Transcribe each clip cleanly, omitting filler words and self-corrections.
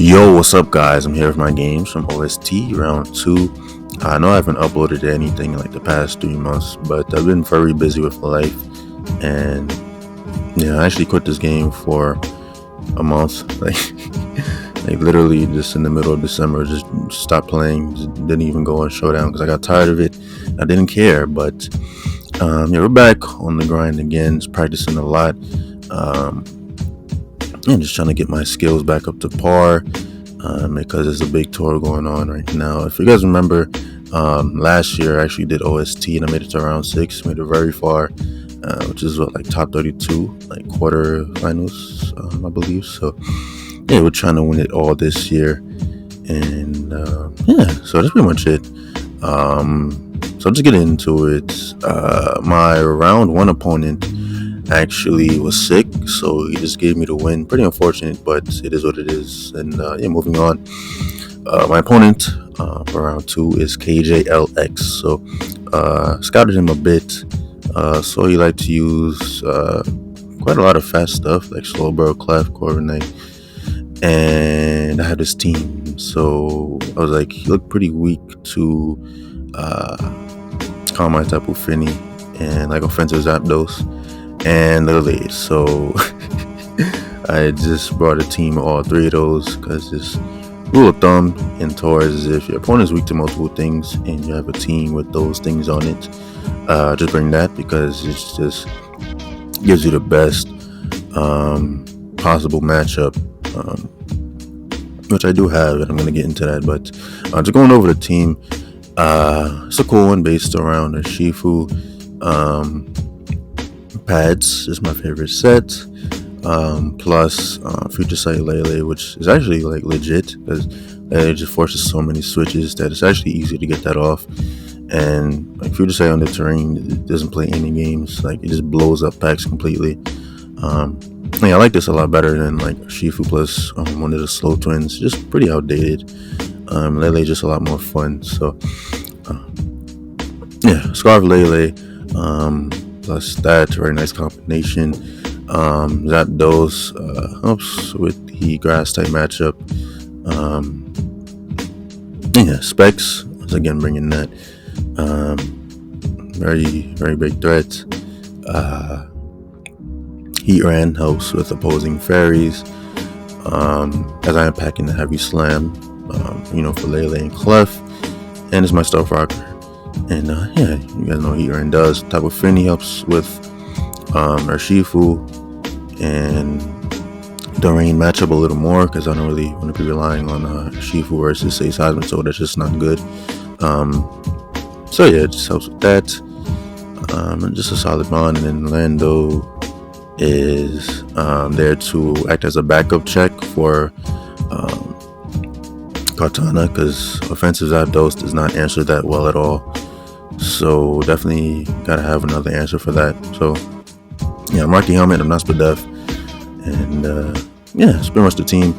Yo, what's up, guys? I'm here with my games from OST round 2. I know I haven't uploaded anything in like the past 3 months, but I've been very busy with life, and I actually quit this game for a month. Like literally just in the middle of December, just stopped playing. Just didn't even go on Showdown because I got tired of it. I didn't care, but we're back on the grind again. Just practicing a lot. And just trying to get my skills back up to par because there's a big tour going on right now. If you guys remember, last year I actually did OST and I made it to round 6, made it very far, which is like top 32, like quarterfinals, I believe. So we're trying to win it all this year, and so that's pretty much it. So just getting into it, my round 1 opponent actually was sick, so he just gave me the win. Pretty unfortunate, but it is what it is. And moving on, my opponent for round 2 is KJLX. So scouted him a bit, so he liked to use quite a lot of fast stuff like Slowbro, Clef, Corviknight, and I had this team, so I was like, he looked pretty weak to Calm Mind Tapu Fini and like offensive Zapdos and Lily. So I just brought a team of all 3 of those because this rule of thumb in tours is if your opponent is weak to multiple things and you have a team with those things on it, just bring that, because it just gives you the best possible matchup, which I do have, and I'm going to get into that. But just going over the team, it's a cool one based around a Shifu. Pads is my favorite set, plus Future Sight Lele, which is actually like legit because it just forces so many switches that it's actually easy to get that off. And like Future Sight on the terrain, it doesn't play any games, like it just blows up packs completely. I like this a lot better than like Shifu plus one of the slow twins, just pretty outdated. Lele just a lot more fun. So Scarf Lele, plus that, very nice combination. Zapdos helps with the grass type matchup. Specs, once again bringing that. Very big threat. Heatran helps with opposing fairies. As I am packing the heavy slam, for Lele and Clef, and it's my Stealth Rocker. And you guys know what Heatran does. Tapu Fini helps with Urshifu and the rain matchup a little more, because I don't really want to be relying on Urshifu versus say Seismic, so that's just not good. It just helps with that. And just a solid bond. And then Lando is there to act as a backup check for Kartana, because offensive Zapdos does not answer that well at all. So definitely gotta have another answer for that. So I'm Rocky Helmet, I'm not Spadef, and it's pretty much the team.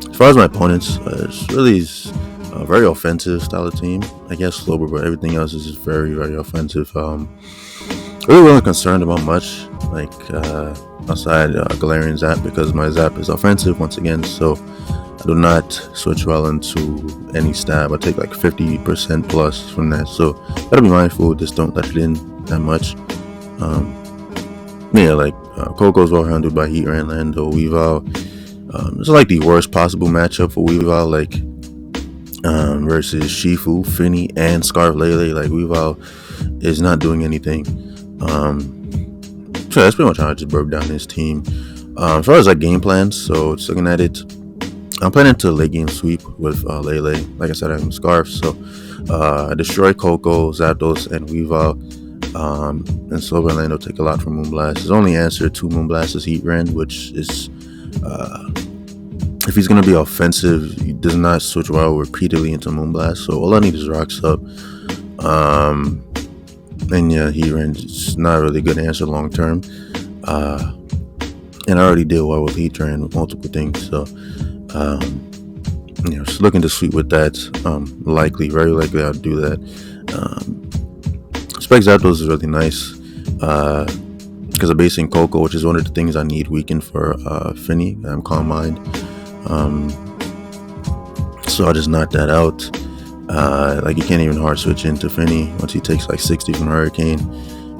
As far as my opponents, it's really a very offensive style of team. I guess Slowbro, but everything else is just very offensive. Really wasn't concerned about much like outside Galarian Zap, because my Zap is offensive once again, so I do not switch well into any stab. I take like 50% plus from that, so gotta be mindful, just don't let it in that much. Coco's well handled by Heatran, Lando, Weavile. It's like the worst possible matchup for Weavile, like versus Shifu, Fini, and Scarf Lele. Like Weavile is not doing anything. So that's pretty much how I just broke down his team. As far as like game plans, so just looking at it, I'm planning to late game sweep with Lele. Like I said, I have Scarf, so destroy Coco, Zapdos, and Weavile, and Slowbro and Lando take a lot from Moonblast. His only answer to Moonblast is Heatran, which is if he's gonna be offensive, he does not switch well repeatedly into Moonblast. So all I need is Rocks Up. Heatran is not a really good answer long term. And I already did well with Heatran with multiple things, so just looking to sweep with that. Very likely I'll do that. Spec Zapdos is really nice. because of basing Coco, which is one of the things I need weakened for Finny. I'm Calm Mind. So I just knocked that out. Like, he can't even hard switch into Finny once he takes like 60 from Hurricane.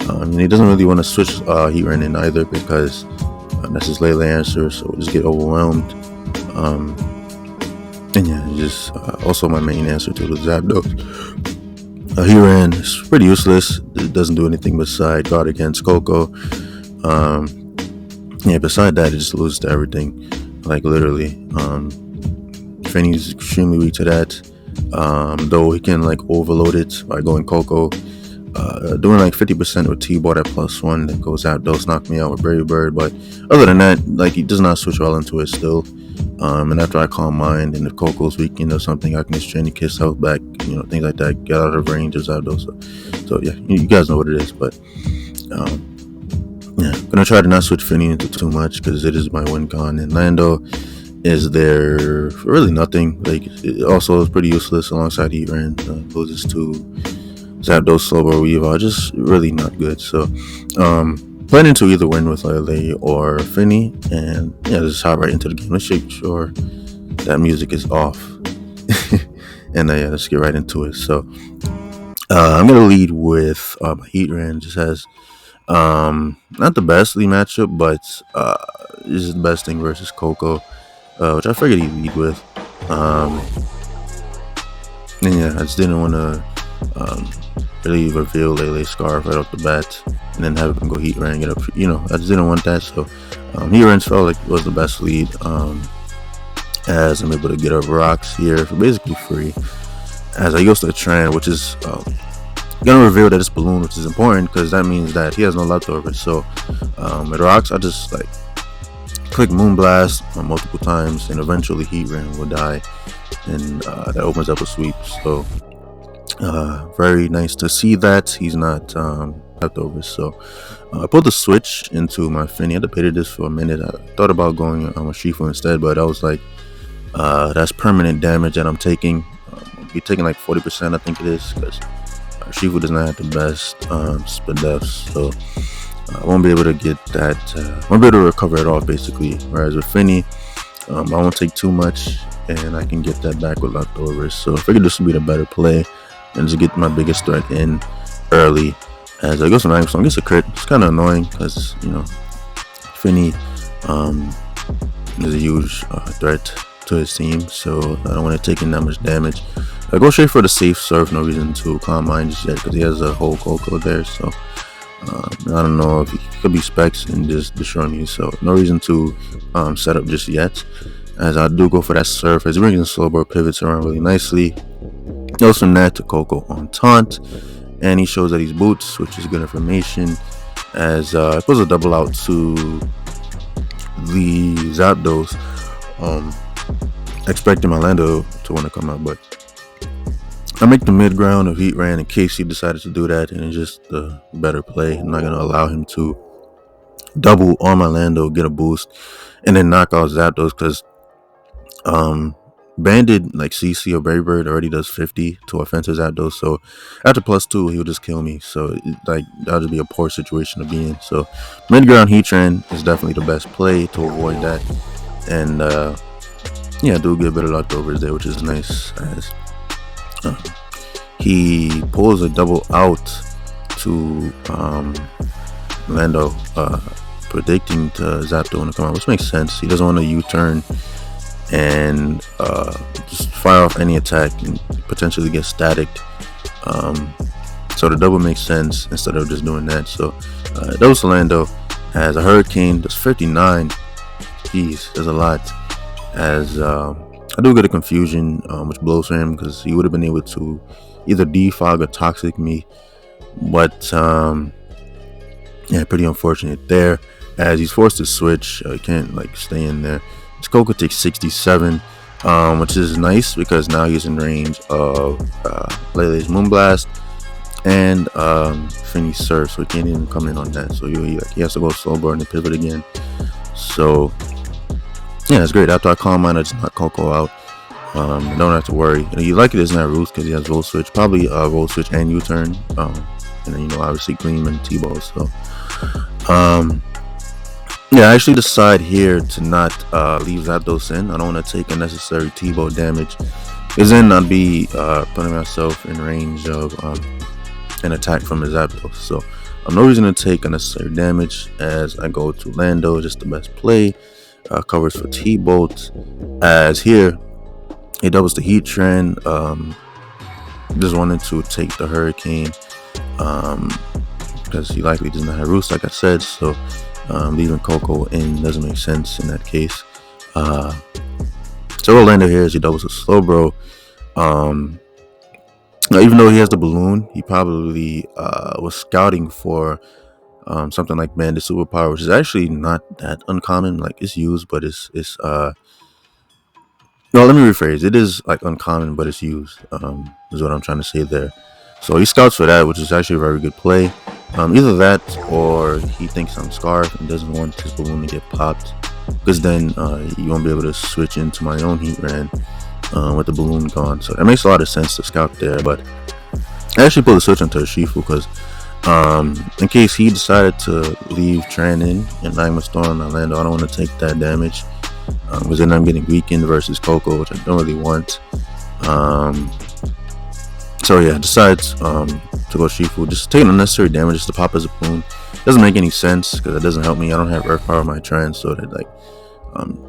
And he doesn't really want to switch Heatran in either, because that's his Lele answer, so we'll just get overwhelmed. And yeah, just also my main answer to the Zapdos. Heatran is pretty useless. It doesn't do anything beside guard against Coco. Yeah, beside that, it just loses to everything, like literally. Finny's extremely weak to that. Though he can like overload it by going Coco. Doing like 50% with T-Ball at +1 that goes out. Those knock me out with Brave Bird, but other than that, like, he does not switch well into it still. And after I Calm Mind and if Coco's weak, or something, I can just train the Kiss health back, things like that, get out of range of Zapdos. So yeah, you guys know what it is, but yeah, gonna try to not switch Finny into too much because it is my win con, and Lando is there for really nothing. Like, it also is pretty useless alongside Heatran. Loses to Zapdos, Slowbro, Weavile, just really not good. So planning to either win with Lele or Finny, and yeah, just hop right into the game. Let's make sure that music is off. And yeah, let's get right into it. So I'm gonna lead with my Heatran. Just has not the best lead matchup, but this is the best thing versus Coco, which I figured he'd lead with. And yeah, I just didn't want to really reveal Lele's Scarf right off the bat and then have him go Heatran, get up. I just didn't want that. So Heatran felt like it was the best lead, as I'm able to get up rocks here for basically free, as I used to Tran, which is gonna reveal that it's Balloon, which is important because that means that he has no leftovers. So with rocks, I just like click Moonblast multiple times, and eventually Heatran will die, and that opens up a sweep. So very nice to see that he's not leftovers. So I put the switch into my Finny. I debated this for a minute. I thought about going on a Shifu instead, but I was like, that's permanent damage that I'm taking. I'll be taking like 40%, I think it is, because Shifu does not have the best split deaths, so I won't be able to get that. Won't be able to recover it off, basically. Whereas with Finny, I won't take too much, and I can get that back with leftovers. So I figured this would be the better play, and just get my biggest threat in early. As I go to Magnus, gets a crit. It's kind of annoying because Finny is a huge threat to his team, so I don't want to take in that much damage. I go straight for the safe surf, no reason to Calm Mind just yet because he has a whole Coco there, so I don't know if he could be specs and just destroy me, so no reason to set up just yet, as I do go for that surf as he brings in Slowbro, pivots around really nicely, goes from that to Coco on taunt, and he shows that he's boots, which is good information, as it puts a double out to the Zapdos, expecting my Lando to want to come out, but I make the mid ground of Heatran in case he decided to do that, and it's just a better play. I'm not going to allow him to double on my Lando, get a boost, and then knock out Zapdos, because Banded, like CC or Brave Bird, already does 50 to offensive Zapdos, so after +2, he'll just kill me. So that would be a poor situation to be in. So mid ground Heatran is definitely the best play to avoid that, and yeah, I do get a bit of leftovers there, which is nice, as he pulls a double out to Lando, predicting to Zapdos to come out, which makes sense. He doesn't want to U-turn and just fire off any attack and potentially get staticked. So the double makes sense instead of just doing that. So that was Lando, as a Hurricane does 59. Jeez, there's a lot. As I do get a confusion, which blows for him because he would have been able to either defog or toxic me, but yeah, pretty unfortunate there, as he's forced to switch. He can't like stay in there. His Coco takes 67, which is nice because now he's in range of Lele's Moonblast and Finny's Surf, so he can't even come in on that. So he has to go Slowbro and pivot again. So yeah, it's great. After I Calm Mind, I just knock Coco out. I don't have to worry. You like it as not Roost because he has Volt Switch, probably Volt Switch and U-turn, and then obviously Gleam and T-Ball. So Yeah, I actually decide here to not leave Zapdos in. I don't want to take unnecessary T-bow damage, because then I'd be putting myself in range of an attack from a Zapdos. So no reason to take unnecessary damage as I go to Lando, just the best play. Covers for T-Bolt, as here he doubles the Heat Trend. Just wanted to take the Hurricane because he likely does not have Roost, like I said, so leaving Coco in doesn't make sense in that case. So Orlando here as he doubles a Slowbro. Even though he has the balloon, he probably was scouting for something like Bandit Superpower, which is actually not that uncommon. Like, it's used, but it's no, let me rephrase. It is like uncommon, but it's used. Is what I'm trying to say there. So he scouts for that, which is actually a very good play. Either that, or he thinks I'm Scarf and doesn't want his balloon to get popped, because then you won't be able to switch into my own Heat Ran with the balloon gone. So it makes a lot of sense to scout there. But I actually put the switch into Urshifu because in case he decided to leave Tran in Magma Storm and Lando, I don't want to take that damage. Because then I'm getting weakened versus Coco, which I don't really want. So yeah, decides to go Shifu, just taking unnecessary damage just to pop his balloon. Doesn't make any sense because it doesn't help me. I don't have Earth Power on my Trans, so that like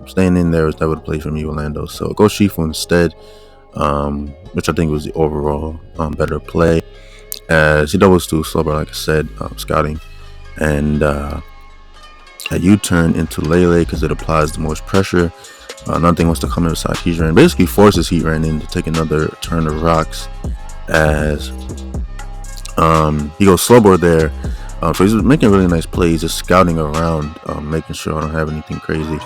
staying in there is that would play for me with Lando. So go Shifu instead, which I think was the overall better play. As he doubles to Slowbro, like I said, scouting, and a U-turn into Lele because it applies the most pressure. Nothing wants to come inside Heat Ran. Basically forces Heat Ran in to take another turn of rocks as he goes Slowbro there. So he's making really nice plays, just scouting around, making sure I don't have anything crazy.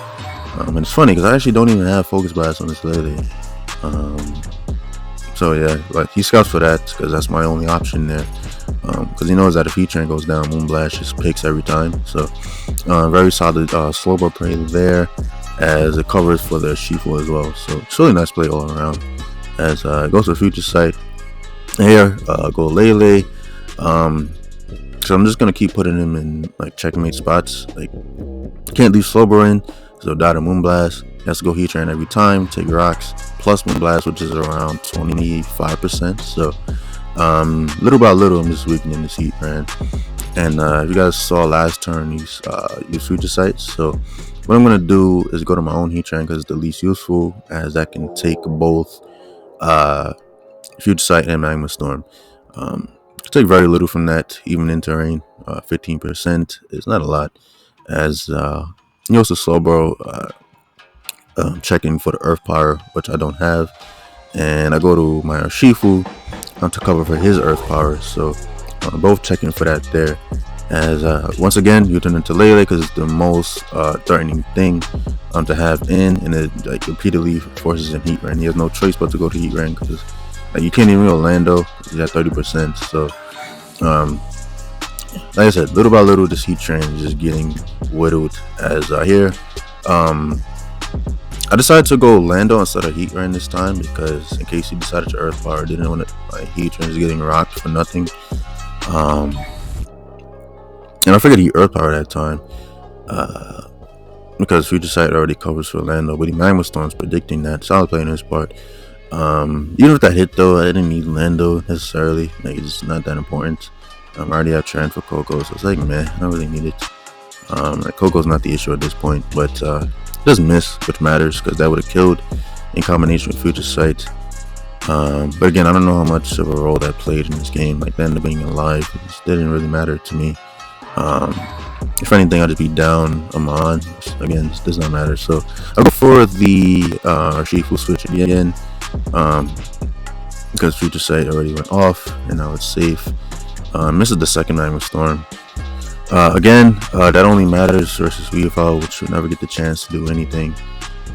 And it's funny because I actually don't even have Focus Blast on this Lele. So yeah, like he scouts for that because that's my only option there. Because he knows that if Heat Train goes down, Moonblast just picks every time. So very solid Slowbro play there, as it covers for the Shifu as well. So it's really nice play all around. As it goes to Future Sight. Here, go Lele. So I'm just gonna keep putting him in like checkmate spots. Like, can't leave Slowbro in, so die to Moonblast. He has to go Heat Train every time, take rocks, plus Moonblast, which is around 25%. So little by little, I'm just weakening this Heat Ran. And if you guys saw last turn, use Future Sight. So what I'm gonna do is go to my own Heat Train because it's the least useful, as that can take both Future Sight and Magma Storm. Take very little from that, even in terrain. 15% is not a lot, as he also Slowbro checking for the Earth Power, which I don't have, and I go to my Urshifu to cover for his Earth Power. So both checking for that there. As once again, you turn into Lele because it's the most threatening thing to have in, and it like repeatedly forces him Heat Ran. He has no choice but to go to Heat Ran because like, you can't even go Lando. He's at 30%. So like I said, little by little, this Heat Train is just getting whittled. As here, I decided to go Lando instead of Heat Ran this time because in case he decided to Earth Power, didn't want to like Heat Train is getting rocked for nothing. And I figured he Earth Power that time because Future Sight already covers for Lando, but he Magma Storm's predicting that. Solid play on his part. Even with that hit though, I didn't need Lando necessarily. Like, it's not that important. I already have Tran for Coco, so it's like, man, I don't really need it. Like, Coco's not the issue at this point, but it doesn't miss, which matters because that would have killed in combination with Future Sight. But again, I don't know how much of a role that played in this game. Like, Lando being alive, it didn't really matter to me. If anything, I'd just be down on. Again, this does not matter. So I'll go for the Urshifu switch again. Because Future Sight already went off and now it's safe. Misses the second Magma Storm. Again, that only matters versus Weavile, which would never get the chance to do anything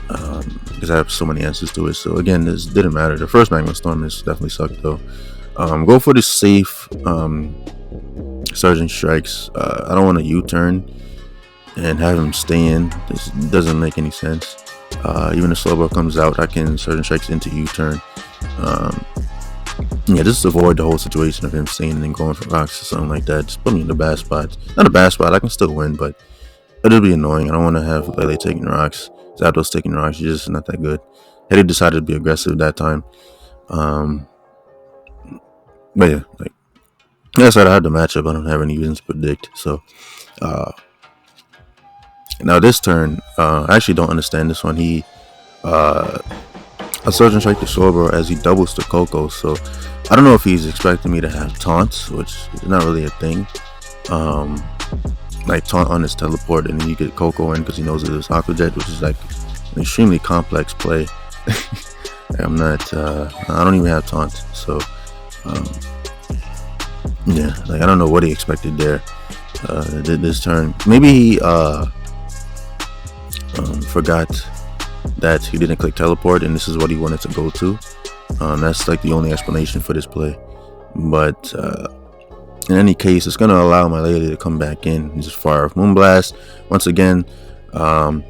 because I have so many answers to it. So again, this didn't matter. The first Magma Storm is definitely sucked though. Go for the safe Surging Strikes. I don't want to U-turn and have him stay in. This doesn't make any sense. Even if Slowbro comes out, I can Surging Strikes into U-turn. Yeah, just avoid the whole situation of him staying and going for rocks or something like that. Just put me in the bad spot. Not a bad spot, I can still win, but it'll be annoying. I don't want to have Lele taking rocks, Zapdos taking rocks. He's just not that good. He decided to be aggressive that time. But yeah, like I said, I had the matchup. I don't have any reasons to predict. So now this turn, I actually don't understand this one. He a Surgeon Strike to Slowbro as he doubles to Coco. So I don't know if he's expecting me to have taunts, which is not really a thing. Like taunt on his teleport and then you get Coco in because he knows it is Aqua Jet, which is like an extremely complex play. I'm not I don't even have taunt, so yeah, like I don't know what he expected there. This turn maybe he forgot that he didn't click teleport and this is what he wanted to go to. That's like the only explanation for this play, but in any case, it's going to allow my Lele to come back in and just fire off Moonblast. Once again, Heatran's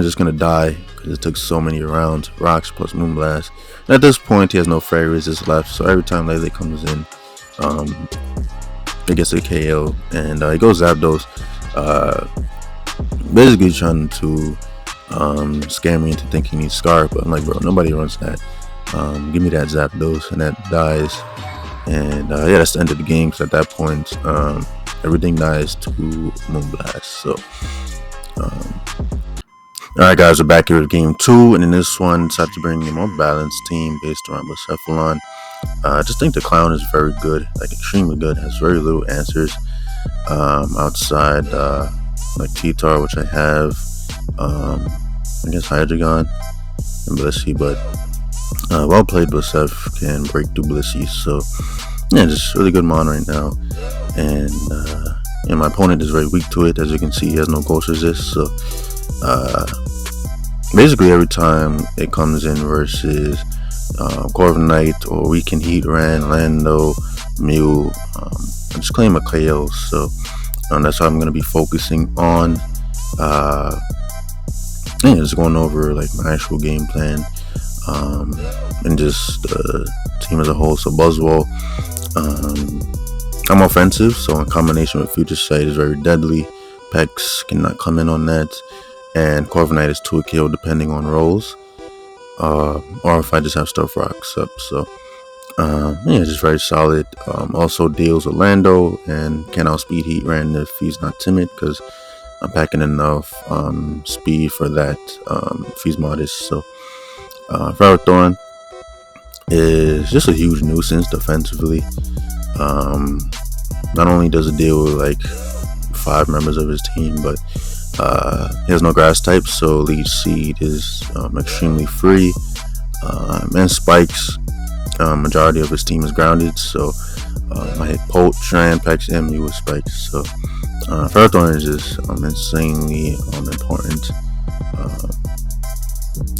just going to die because it took so many rounds. Rocks plus Moonblast. And at this point, he has no Fairy Resist left. So every time Lele comes in, it gets a KO. And he goes Zapdos. Basically trying to scare me into thinking he's Scarf. But I'm like, bro, nobody runs that. Give me that Zapdos. And that dies. And yeah, that's the end of the game because at that point everything dies to Moonblast. So alright guys, we're back here with game 2, and in this one decided to bring a more balanced team based around Blacephalon. I just think the clown is very good, like extremely good, has very little answers outside like T-Tar, which I have, I guess Hydreigon and Blissey, but well played. Blissef can break through Blissey, so yeah, just really good mon right now. And my opponent is very weak to it. As you can see, he has no ghost resist, so basically every time it comes in versus Corviknight or Weakened Heatran, Lando, Mew, I just claim a KO. So that's what I'm going to be focusing on. Yeah, just going over like my actual game plan. And just team as a whole. So Buzzwole, I'm offensive, so in combination with Future Sight is very deadly. Pex cannot come in on that, and Corviknight is 2 kill depending on rolls, or if I just have Stuff Rocks up. So yeah, just very solid. Also deals with Lando and can outspeed Heatran if he's not timid, because I'm packing enough speed for that if he's modest. So Ferrothorn is just a huge nuisance defensively. Not only does it deal with like 5 members of his team, but he has no grass type, so Leech Seed is extremely free. And Spikes, majority of his team is grounded, so I hit Polt, Tran, Pex, and Mew with Spikes. So Ferrothorn is just insanely important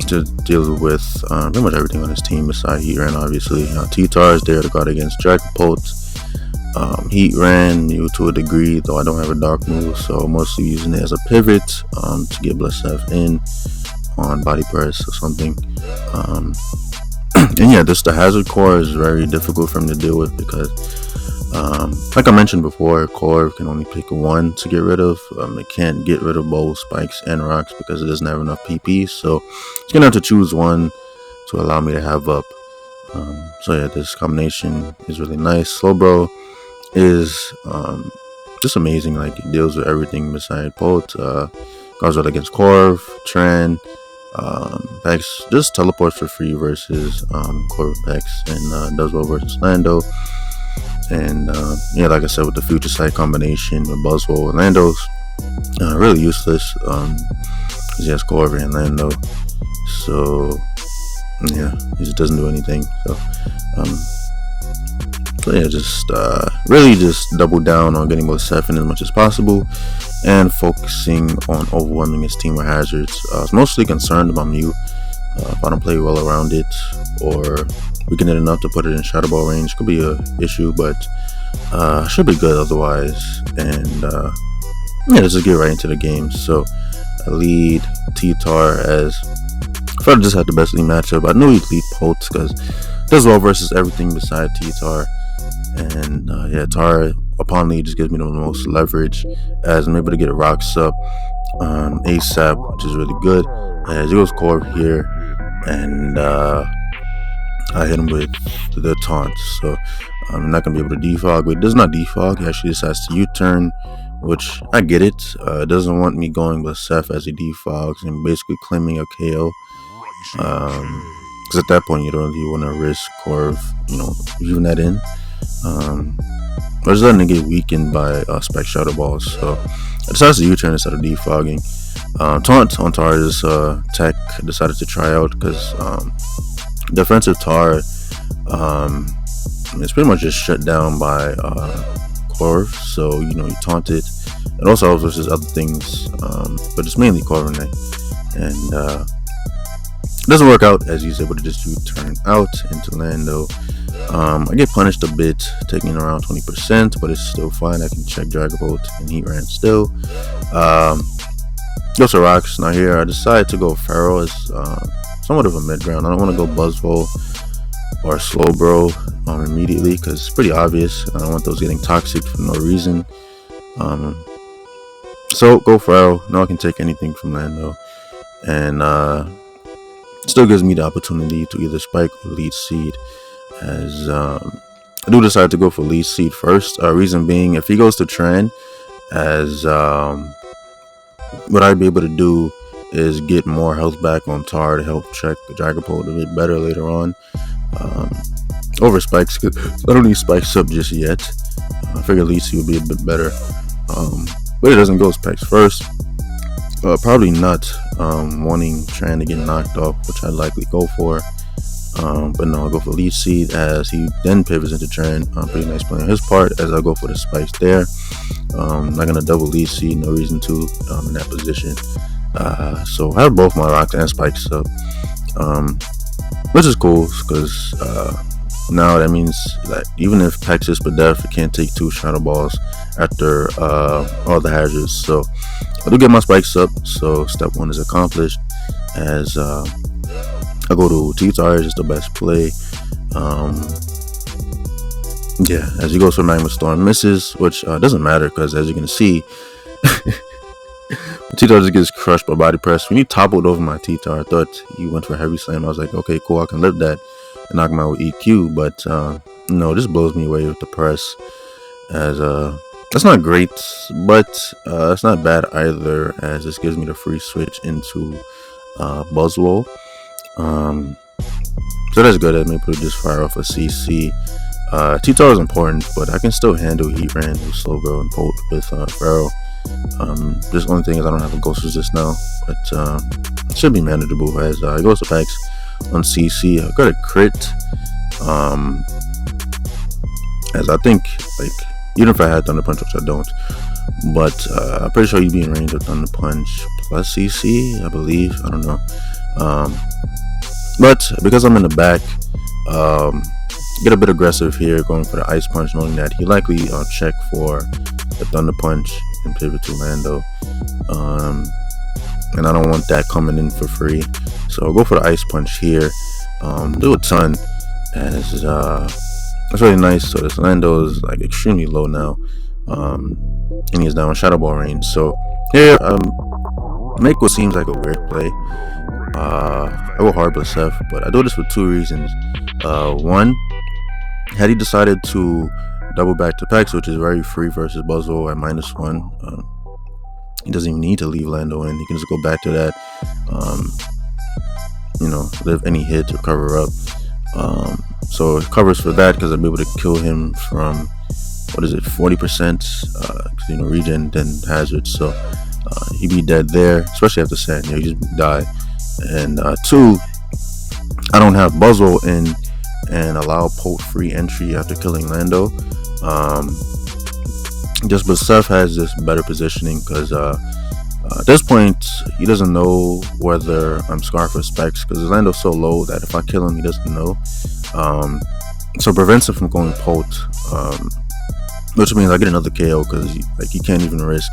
to deal with pretty much everything on his team besides Heatran, obviously. T-Tar is there to guard against Dragapult, Heatran, Mew to a degree, though I don't have a dark move, so I'm mostly using it as a pivot to get Blessef in on body press or something. And yeah, the hazard core is very difficult for him to deal with because like I mentioned before, Corv can only pick one to get rid of. It can't get rid of both Spikes and Rocks because it doesn't have enough PP, so it's gonna have to choose one to allow me to have up. So yeah, this combination is really nice. Slowbro is just amazing. Like, it deals with everything beside Polt. Goes out against Corv, Tran, Pex, just teleports for free versus Corv, Pex, and does well versus Lando. And yeah, like I said, with the Future Sight combination with Buzzwole and Lando's really useless because he has Corv and Lando. So yeah, he just doesn't do anything. So yeah, just really just double down on getting Blessef as much as possible and focusing on overwhelming his team with hazards. I was mostly concerned about Mew. If I don't play well around it, or weaken it enough to put it in Shadow Ball range, could be an issue, but should be good otherwise. And yeah, let's just get right into the game. So I lead T-Tar as I thought I just had the best lead matchup. I knew he'd lead Polt because it does well versus everything beside T-Tar. And yeah, Tar upon lead just gives me the most leverage, as I'm able to get rocks up ASAP, which is really good. As he goes Corv here, and I hit him with the taunt, so I'm not gonna be able to defog, but it does not defog. He actually decides to U-turn, which I get it. It doesn't want me going Blacephalon as he defogs and basically claiming a KO. Because at that point you don't really want to risk Corv, even that in. I was letting it get weakened by Spike Shadow Balls, so I decided to U-turn instead of defogging. Taunt on Tar's tech decided to try out, because defensive Tar it's pretty much just shut down by Corv, so you taunt it. It also helps versus other things, but it's mainly Corviknight, and it doesn't work out as he's able to just U-turn out into Lando. I get punished a bit, taking around 20%, but it's still fine. I can check Dragon Bolt and Heat Ran still. Goes to Rocks. Now here I decide to go Pharaoh as somewhat of a mid ground. I don't want to go Buzzvole or Slowbro immediately, because it's pretty obvious. I don't want those getting toxic for no reason. So go Pharaoh. Now I can take anything from Lando, and still gives me the opportunity to either spike or lead seed, as I do decide to go for lead seed first. Reason being, if he goes to Tran, as what I'd be able to do is get more health back on Tar to help check the Dragapult a bit better later on. Over spikes, cause I don't need spikes up just yet. I figure lead seed would be a bit better, but it doesn't go spikes first. Probably not wanting Tran to get knocked off, which I'd likely go for. But no, I'll go for lead seed, as he then pivots into Tran. Pretty nice play on his part, as I'll go for the spikes there. Not gonna double lead seed, no reason to in that position. So I have both my rocks and spikes up, which is cool, because now that means that even if Texas Badef can't take 2 Shadow Balls after all the hazards. So I do get my spikes up, so step 1 is accomplished, as I go to T-Tar, is just the best play. Yeah, as he goes for Magma Storm, misses, which doesn't matter, because as you can see, T-Tar just gets crushed by Body Press. When he toppled over my T-Tar, I thought he went for Heavy Slam. I was like, okay, cool, I can live that and knock him out with EQ, but no, this blows me away with the press, as that's not great, but it's not bad either, as this gives me the free switch into Buzzwole. So that's good. I'm able to just fire off a CC. T-Tar is important, but I can still handle Heat Ran with Slowbro and Bolt with Pharaoh. This only thing is I don't have a Ghost Resist now, but it should be manageable, as it goes to packs on CC. I got a crit, as I think, like, even if I had Thunder Punch, which I don't, but I'm pretty sure you'd be in range of Thunder Punch plus CC, I believe. I don't know. But because I'm in the back, get a bit aggressive here, going for the Ice Punch, knowing that he likely check for the Thunder Punch and pivot to Lando. And I don't want that coming in for free, so I'll go for the Ice Punch here. Do a ton, as that's really nice. So this Lando is like extremely low now, and he's down Shadow Ball range. So here, make what seems like a weird play. I go hard Blacephalon, but I do this for 2 reasons. One, had he decided to double back to Pex, which is very free versus Buzzwole at -1, he doesn't even need to leave Lando in. He can just go back to that, live any hit or cover up. So it covers for that, because I'm able to kill him from 40%, regen, then hazard. So he'd be dead there, especially after Sand. You just die. And 2, I don't have Buzzwole in and allow Polt free entry after killing Lando. Just Blacephalon has this better positioning, because at this point he doesn't know whether I'm Scarf or Specs, because Lando's so low that if I kill him he doesn't know. So it prevents him from going Polt, which means I get another KO, because he can't even risk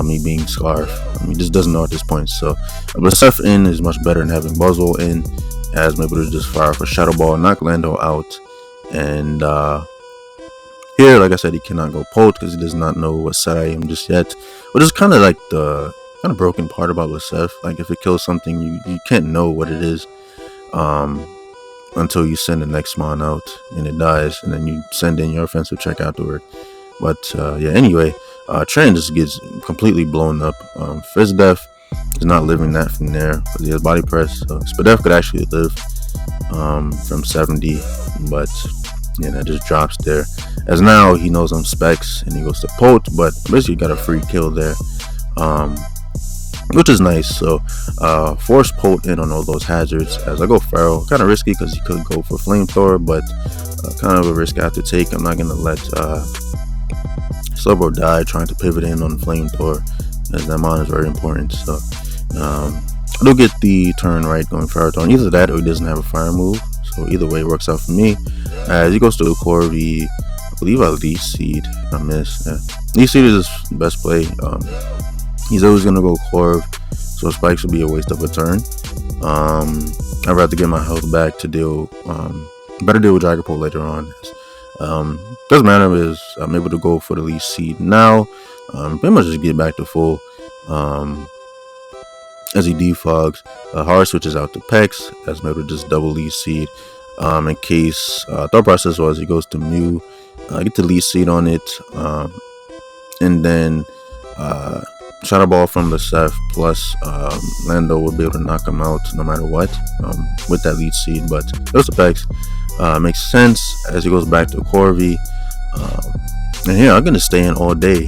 me being Scarf. He just doesn't know at this point. So Blacephalon in is much better than having Buzzwole in, as I'm able to just fire for Shadow Ball, knock Lando out, and Here, like I said, he cannot go Polt because he does not know what set I am just yet. Which is kind of like the kind of broken part about Lacef. Like if it kills something, you can't know what it is until you send the next mon out and it dies, and then you send in your offensive check afterward. But yeah, anyway, Tran just gets completely blown up. Fizdef is not living that from there because he has body press. So Spadef could actually live from 70, but yeah, that just drops there. As now he knows I'm Specs and he goes to Polt, but basically got a free kill there, which is nice. So force Polt in on all those hazards. As I go Feral, kind of risky because he could go for Flamethrower, but kind of a risk I have to take. I'm not gonna let Slowbro die trying to pivot in on Flamethrower, as that mon is very important. So I do get the turn right going Feral Thorn. Either that or he doesn't have a fire move. So either way it works out for me. As he goes to the Corvi, I believe I Leech Seed. I missed. Yeah. Leech Seed is his best play. He's always gonna go Corv, so Spikes will be a waste of a turn. I'd rather get my health back to deal better deal with Dragapult later on. Doesn't matter is I'm able to go for the Leech Seed now. Pretty much just get back to full. As he defogs, hard switches out to Pex, as I'm able to just double Leech Seed. In case thought process was he goes to Mew, get the Leech Seed on it, and then Shadow Ball from the Seth plus Lando would be able to knock him out no matter what with that Leech Seed. But those effects makes sense as he goes back to Corvi. And here I'm gonna stay in all day.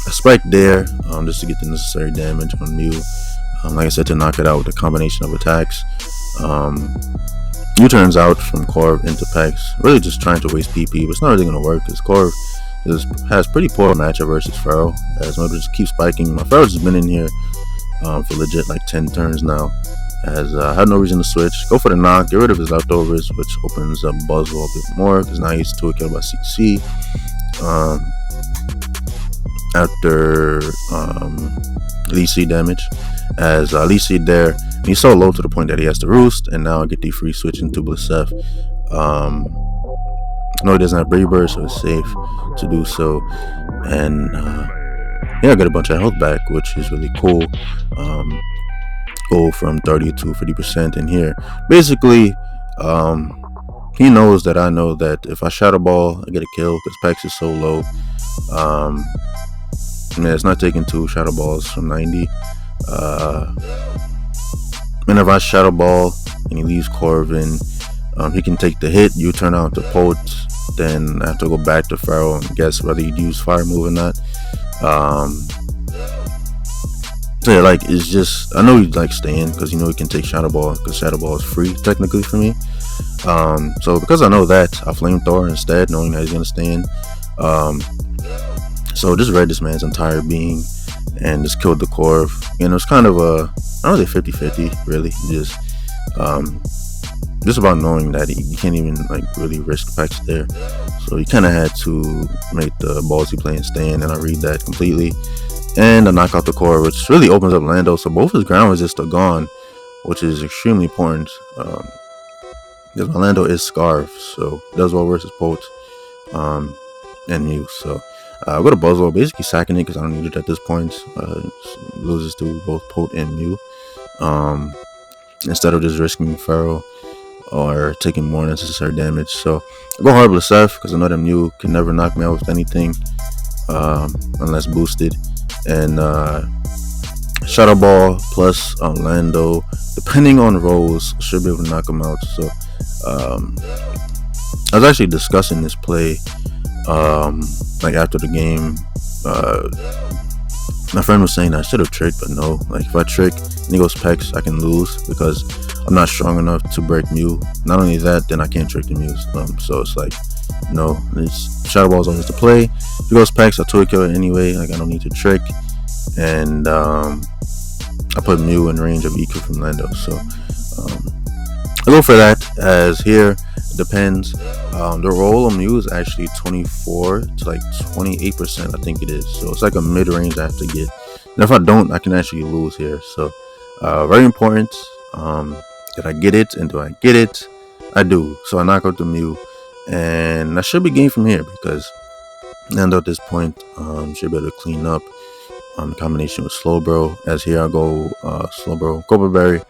A Spike there just to get the necessary damage on Mew. Like I said, to knock it out with a combination of attacks. U-turns out from Corv into Pex, really just trying to waste PP, but it's not really going to work because Corv has pretty poor matchup versus Feral, as Motor just keeps spiking. My Feral's has been in here for legit like 10 turns now, as I had no reason to switch. Go for the knock, get rid of his leftovers, which opens up Buzzwole a bit more because now he's 2 killed by CC. After Leech Seed damage, as Leech Seed there, he's so low to the point that he has to roost, and now I get the free switch into Blacef. No, he doesn't have Brave Bird, so it's safe to do so. And yeah, I get a bunch of health back, which is really cool. Go from 30 to 50% in here. Basically, he knows that I know that if I Shadow Ball, I get a kill because Pex is so low. Yeah, it's not taking 2 Shadow Balls from 90. And if I Shadow Ball and he leaves Corvin, he can take the hit, U-turn out to Polt, then I have to go back to Feral and guess whether he'd use Fire Move or not. So yeah, like, it's just, I know he'd like staying because you know he can take Shadow Ball because Shadow Ball is free technically for me. So because I know that, I Flamethrower instead, knowing that he's gonna stay in. So just read this man's entire being and just killed the Corv. And it was kind of a, I don't know, 50-50 really. Just about knowing that you can't even like really risk Pex there. So you kind of had to make the ballsy play and stay in, and I read that completely. And I knock out the Corv, which really opens up Lando. So both his ground resists are gone, which is extremely important. Because my Lando is Scarf, so it does well versus Polt and Mew. So I go to Buzzwole, basically sacking it because I don't need it at this point. Loses to both Polt and Mew. Instead of just risking Feral or taking more necessary damage. So I go hard with Seth because I know that Mew can never knock me out with anything unless boosted. And Shadow Ball plus Lando, depending on rolls, should be able to knock him out. So I was actually discussing this play like after the game. My friend was saying I should have tricked, but no. Like if I trick and he goes Pex, I can lose because I'm not strong enough to break Mew. Not only that, then I can't trick the Mew. So it's like, no, it's Shadow Ball is always the play. If he goes Pex, I 2-kill it anyway. Like I don't need to trick. And I put Mew in range of EQ from Lando. So I go for that, as here it depends. The roll on Mew is actually 24 to like 28%, I think it is. So it's like a mid-range I have to get. And if I don't, I can actually lose here. So very important that I get it. And do I get it? I do. So I knock out the Mew, and that should be game from here because Lando at this point should be able to clean up in combination with Slowbro. As here I go Slowbro, Cobra Berry,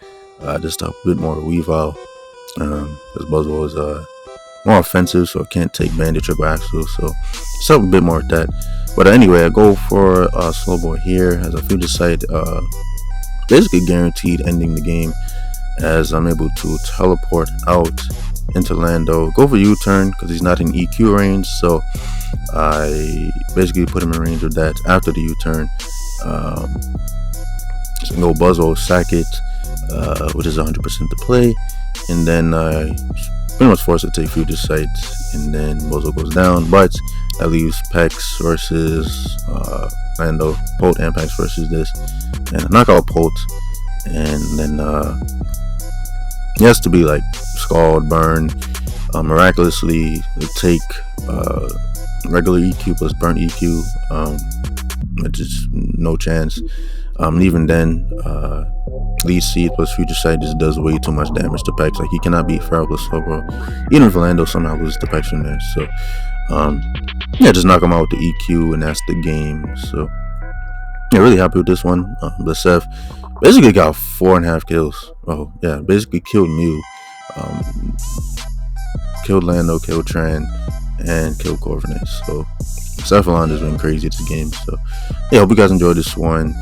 just a bit more Weavile, because Buzzwole is more offensive, so it can't take Bandit Triple Axle, so just help a bit more with that. But anyway, I go for Slowbro here as a future sight, basically guaranteed ending the game, as I'm able to teleport out into Lando, go for U-turn because he's not in EQ range, so I basically put him in range of that after the U-turn. So go Buzzwole, sack it, which is 100% to play, and then I pretty much forced to take future sight, and then Buzzwole goes down, but that leaves Pex versus Lando, Polt and Pex versus this, and I knock out Polt, and then he has to be like Scald, Burn, miraculously take regular EQ plus Burn EQ, which is no chance. Even then, Lead Seed plus Future Sight just does way too much damage to Pex. Like, he cannot beat Feral plus Slowbro, even if Lando somehow loses to Pex from there. So, yeah, just knock him out with the EQ, and that's the game. So, yeah, really happy with this one. Blacef basically got 4.5 kills. Oh, yeah, basically killed Mew, killed Lando, killed Tran, and killed Corviknight. So, Blacephalon has been crazy this game. So, yeah, hope you guys enjoyed this one.